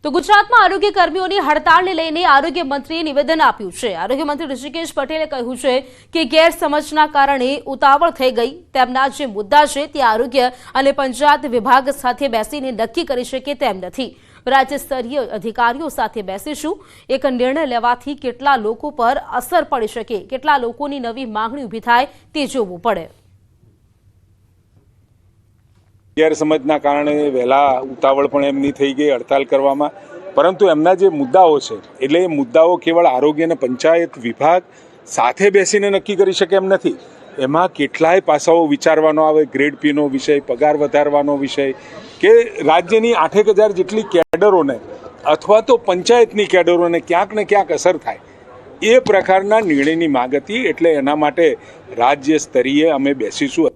તો ગુજરાતમાં આરોગ્ય કર્મીઓની હડતાળને લઈને આરોગ્ય મંત્રીએ નિવેદન આપ્યું છે। આરોગ્ય મંત્રી ઋષિકેશ પટેલે કહ્યું છે કે ગેરસમજના કારણે ઉતાવળ થઈ ગઈ। તેમના જે મુદ્દા છે તે આરોગ્ય અને પંચાયત વિભાગ સાથે બેસીને નક્કી કરી શકે તેમ નથી। राज्य स्तरीय अधिकारीओ साथे बेसीशुं। एक निर्णय लेवाथी केटला लोको पर असर पड़ी शके, केटला लोकोनी नवी मांगणी ऊभी थाय ते जोवुं पड़े। गैरसमजना कारणे वहेला उतावळ पण एमनी थई गई हड़ताल करवामां, परंतु एमना जे मुद्दाओ छे एटले ए मुद्दाओ केवल आरोग्य अने पंचायत विभाग साथे बेसीने नक्की करी शके एम नथी। एमां केटलाय पासाओ विचारवानो आवे। ग्रेड पी नो विषय, पगार वधारवानो विषय के राज्यनी 8,000 जेटली केडरोने अथवा तो पंचायतनी केडरोने क्यांक ने क्यांक असर थाय ए प्रकारना निर्णयनी मांग हती। एटले एना माटे राज्य स्तरीय अमे बेसीशुं।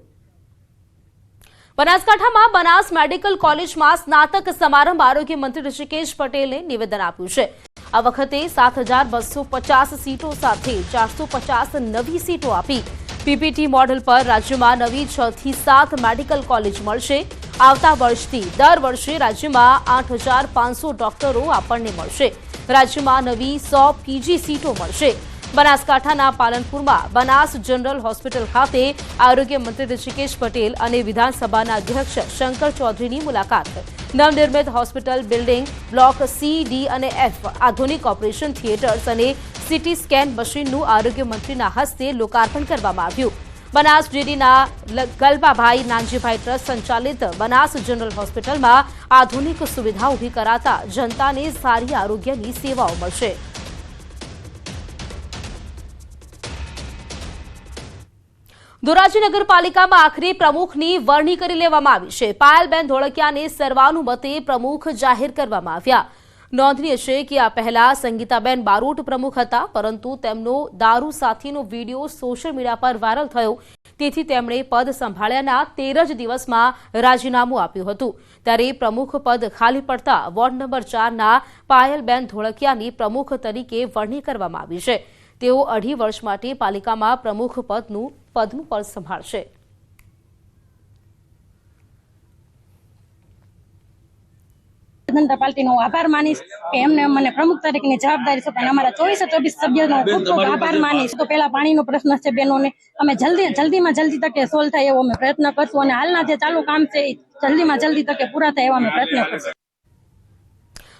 बनासकांठामां बनास मेडिकल कॉलेजमां स्नातक समारंभ आरोग्य मंत्री ऋषिकेश पटेले निवेदन आप्युं छे। आ वखते 7,250 सीटों साथे 450 नवी सीटों आपी। पीपीटी मॉडल पर राज्यमां नवी 6 થી 7 मेडिकल कॉलेज मळशे। आवता वर्षथी दर वर्षे राज्यमां 8,500 डॉक्टरो आपणने मळशे। राज्यमां नवी 100 पीजी सीटों मळशे। बनासकांठाना पालनपुरमां बनास जनरल होस्पिटल खाते आरोग्य मंत्री ऋषिकेश पटेल અને विधानसभाના अध्यक्ष शंकर चौधरीની मुलाकात। नवनिर्मित hospital building block C, D અને एफ, आधुनिक ऑपरेशन थिएटर्स અને सीटी स्केन मशीनનું आरोग्य मंत्रीના હસ્તે લોકાર્પણ કરવામાં આવ્યું। બનાસ ડેરીના ગલબાભાઈ નાનજીભાઈ ટ્રસ્ટ સંચાલિત બનાસ જનરલ હોસ્પિટલમાં આધુનિક સુવિધા ઊભી કરાતા જનતાને સારી આરોગ્યની સેવાઓ મળશે। ધોરાજી નગરપાલિકામાં આખરે પ્રમુખની વરણી કરી લેવામાં આવી છે। પાયલબેન ધોળકિયાને સર્વાનુમતે પ્રમુખ જાહેર કરવામાં આવ્યા। નોંધનીય છે કે આ પહેલા સંગીતાબેન બારોટ પ્રમુખ હતા, પરંતુ તેમનો દારૂ સાથેનો વિડીયો સોશિયલ મીડિયા પર વાયરલ થયો, તેથી તેમણે પદ સંભાળ્યાના 13 જ દિવસમાં રાજીનામું આપ્યું હતું। ત્યારે પ્રમુખ પદ ખાલી પડતા વોર્ડ નંબર 4ના પાયલબેન ધોળકિયાની પ્રમુખ તરીકે વરણી કરવામાં આવી છે। તેઓ 2.5 વર્ષ માટે પાલિકામાં પ્રમુખ પદનું પદ સંભાળશે। जनता पार्टी नो आभार मानीश के एमने मने प्रमुख तरीकेनी जवाबदारी सोंपी। अमारा 24 सभ्योनो खूब खूब आभार मानीश। तो पहला पाणीनो प्रश्न छे बेनोने अमे जल्दीमां जल्दी तके सोल्व थाय एवो अमे प्रयत्न करशुं अने हालना जे चालू काम छे जल्दीमां जल्दी तके पूरा थाय एवा अमे प्रयत्न करशुं।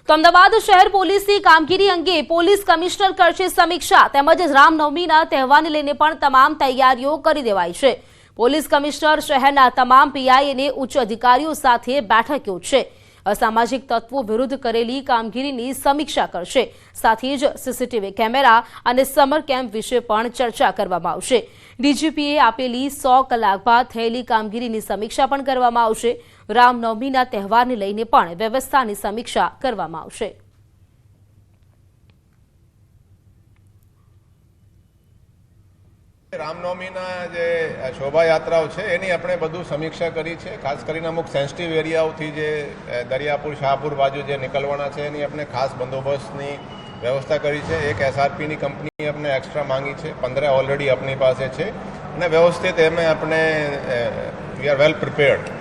तो अमदावाद शहर पोलीसनी कामगीरी अंगे पोलीस कमिश्नर करशे समीक्षा। तेमज रामनवमीना तहेवारने लईने पण तमाम तैयारीओ करी देवाई छे। पोलीस कमिश्नर शहरना तमाम पीआई अने उच्च अधिकारीओ साथे बैठक योजशे। असामाजिक तत्वों विरुद्ध करेली कामगीरीनी समीक्षा करशे। साथे ज सीसीटीवी कैमेरा अने समर केम्प विषे पण चर्चा करवामां आवशे। डीजीपीए आपेली 100 कलाक बाद थयेली कामगीरीनी समीक्षा पण करवामां आवशे। रामनवमीना तहेवारने लईने पण व्यवस्थानी समीक्षा करवामां आवशे। रामनवमीना जे शोभायात्राओ छे एनी आपणे बधु समीक्षा करी छे। खास करीने अमुक सेंसिटिव एरियाओथी जे दरियापुर शाहपुर बाजू जे निकलवाना छे एनी आपणे खास बंदोबस्तनी व्यवस्था करी छे। एक एसआरपीनी कंपनी आपणे एक्स्ट्रा मांगी छे, 15 ऑलरेडी अपनी पासे छे अने व्यवस्थित एमे आपणे we are well prepared.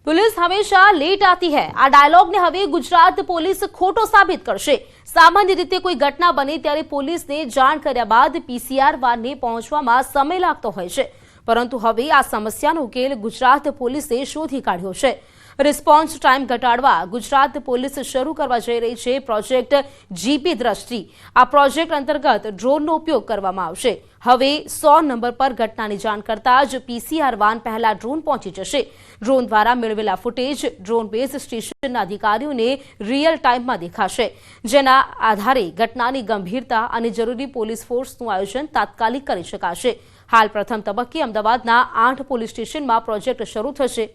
Police हमेशा लेट आती है आ डायलॉग ने हवे गुजरात पुलिस खोटो साबित करशे। सामान्य रीते कोई घटना बने त्यारे पुलिस ने जाण कर्या बाद पीसीआर वानने पहोंचवामां समय लागतो होय छे, परंतु हवे आ समस्यानो उकेल गुजरात पुलिसे शोधी काढ्यो छे। रिस्पोन्स टाइम घटाडवा गुजरात पुलिस शुरू करवा जई रही छे प्रोजेक्ट जीपी दृष्टि। आ प्रोजेक्ट अंतर्गत ड्रोननो उपयोग करवामां आवशे। हवे 100 नंबर पर घटनानी जाण करता ज पीसीआर वान पहला ड्रोन पहोंची जशे। ड्रोन द्वारा मेळवेला फूटेज ड्रोन बेस स्टेशनना अधिकारीओने रियल टाइममां देखाशे, जेना आधारे घटनानी गंभीरता अने जरूरी पोलीस फोर्सनुं आयोजन तात्कालिक करी शकाशे। हाल प्रथम तबक्के अमदावादना 8 पोलीस स्टेशनमां प्रोजेक्ट शरू थशे।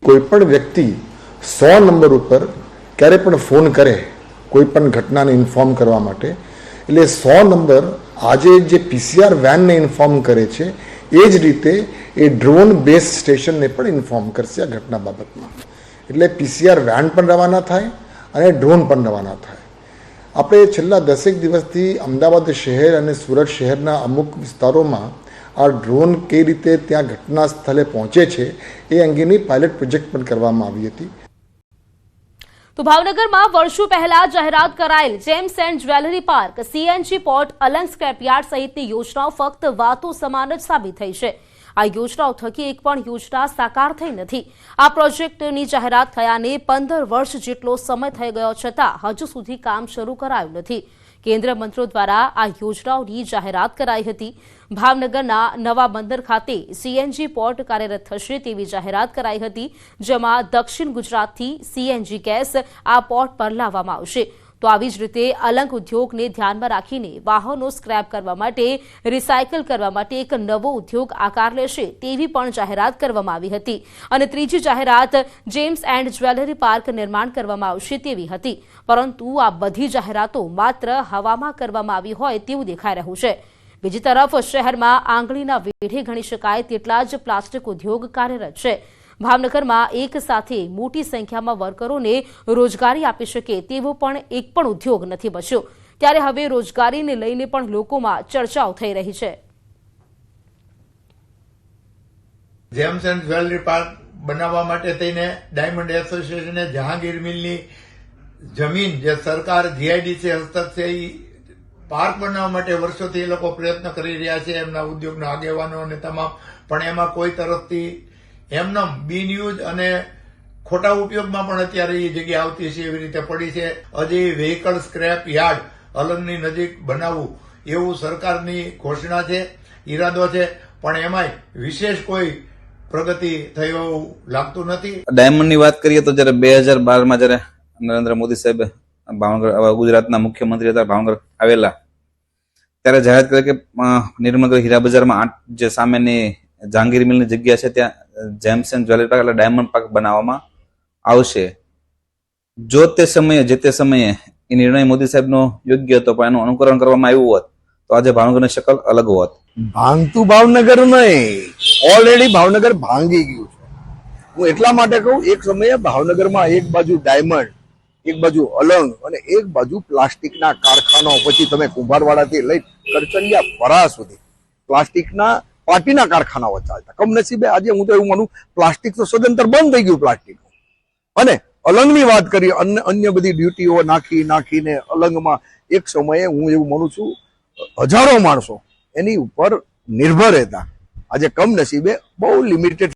कोईपण व्यक्ति 100 नंबर पर क्यारे पण फोन करे कोईपण घटना ने इन्फॉर्म करवा माटे एटले 100 नंबर आजे जे पीसीआर वेन ने इन्फॉर्म करे छे एज रीते ए ड्रोन बेस स्टेशन ने पण इन्फॉर्म करशे आ घटना बाबतमां। एटले पीसीआर वेन पण रवाना थाय अने ड्रोन पण रवाना थाय। आपणे छेल्ला 10 दिवसथी अमदावाद शहर अने सूरत शहरना अमुक विस्तारोमां આ ડ્રોન કઈ રીતે ત્યાં ઘટના સ્થળે પહોંચે છે એ અંગેની પાયલટ પ્રોજેક્ટ પણ કરવામાં આવી હતી. તો ભાવનગરમાં વર્ષો પહેલા જાહેરાત કરાયેલ gems and jewellery park, CNG port, Alang scrapyard સહિતની યોજનાઓ ફક્ત વાતો સમાન જ સાબિત થઈ છે. આ યોજનાઓ થકી એક પણ યોજના સાકાર થઈ નથી. આ પ્રોજેક્ટની જાહેરાત થયાને 15 વર્ષ જેટલો સમય થઈ ગયો છતાં હજુ સુધી કામ શરૂ કરાયું નથી. કેન્દ્રીય મંત્રીઓ દ્વારા આ યોજનાઓની જાહેરાત કરાઈ હતી. ભાવનગરના નવા બંદર ખાતે સીએનજી પોર્ટ કાર્યરત થશે તેવી જાહેરાત કરાઈ હતી, જેમાં દક્ષિણ ગુજરાતથી સીએનજી ગેસ આ પોર્ટ પર લાવવામાં આવશે. તો આવી જ રીતે અલંગ ઉદ્યોગને ધ્યાનમાં રાખીને વાહનો સ્ક્રેપ કરવા માટે, રિસાયકલ કરવા માટે એક નવો ઉદ્યોગ આકાર લેશે તેવી પણ જાહેરાત કરવામાં આવી હતી. અને ત્રીજી જાહેરાત જેમ્સ એન્ડ જ્વેલરી પાર્ક નિર્માણ કરવામાં આવશે તેવી હતી. પરંતુ આ બધી જાહેરાતો માત્ર હવામાં કરવામાં આવી હોય તેવું દેખાઈ રહ્યું છે. બીજી તરફ શહેરમાં આંગળીના વેઢે ગણી શકાય તેટલા જ પ્લાસ્ટિક ઉદ્યોગ કાર્યરત છે. ભાવનગરમાં એક સાથે મોટી સંખ્યામાં વર્કરોને રોજગારી આપી શકે તેવો પણ એક પણ ઉદ્યોગ નથી બચ્યો. ત્યારે હવે રોજગારીને લઈને પણ લોકોમાં ચર્ચાઓ થઈ રહી છે. જેમ્સ એન્ડ જ્વેલરી પાર્ક બનાવવા માટે થઈને ડાયમંડ એસોસિએશને જહાંગીર મિલની જમીન જે સરકાર જીઆઈડીસી હસ્તક છે એ પાર્ક બનાવવા માટે વર્ષોથી એ લોકો પ્રયત્ન કરી રહ્યા છે, એમના ઉદ્યોગના આગેવાનો અને તમામ. પણ એમાં કોઈ તરફથી એમનો બિનયુઝ અને ખોટા ઉપયોગમાં પણ અત્યારે એ જગ્યા આવતી છે એવી રીતે પડી છે. હજી વ્હીકલ સ્ક્રેપ યાર્ડ અલંગની નજીક બનાવવું એવું સરકારની ઘોષણા છે, ઈરાદો છે, પણ એમાંય વિશેષ કોઈ પ્રગતિ થઈ એવું લાગતું નથી. ડાયમંડની વાત કરીએ તો જયારે 2012માં જયારે નરેન્દ્ર મોદી સાહેબ ભાવનગર ગુજરાતના મુખ્યમંત્રી હતા, ભાવનગર આવેલા, ત્યારે જાહેરાત કરી કે નિર્મલનગર હીરા બજારમાં જે સામેની જહાંગીર મિલની જગ્યા છે ત્યાં જેમ્સ એન્ડ જ્વેલરી પાર્ક એટલે ડાયમંડ પાર્ક બનાવવામાં આવશે. જો તે સમયે જે તે સમયે એ નિર્ણય મોદી સાહેબનો યોગ્ય હતો પણ એનું અનુકરણ કરવામાં આવ્યું હોત તો આજે ભાવનગરની શકલ અલગ હોત. ભાંગતું ભાવનગર નહીં, ઓલરેડી ભાવનગર ભાંગી ગયું છે. હું એટલા માટે કહું, એક સમયે ભાવનગરમાં એક બાજુ ડાયમંડ, એક બાજુ અલંગ અને એક બાજુ પ્લાસ્ટિકના કારખાનાઓ, પછી તમે કુંભારવાડાથી લઈ કરચલિયા પરા સુધી પ્લાસ્ટિકના પાટીના કારખાનાઓ ચાલતા. કમનસીબે આજે હું તો એવું માનું પ્લાસ્ટિક તો સદંતર બંધ થઈ ગયું પ્લાસ્ટિક. અને અલંગની વાત કરીએ, અન્ય બધી ડ્યુટીઓ નાખીને અલંગમાં એક સમયે હું એવું માનું છું હજારો માણસો એની ઉપર નિર્ભર હતા. આજે કમનસીબે બહુ લિમિટેડ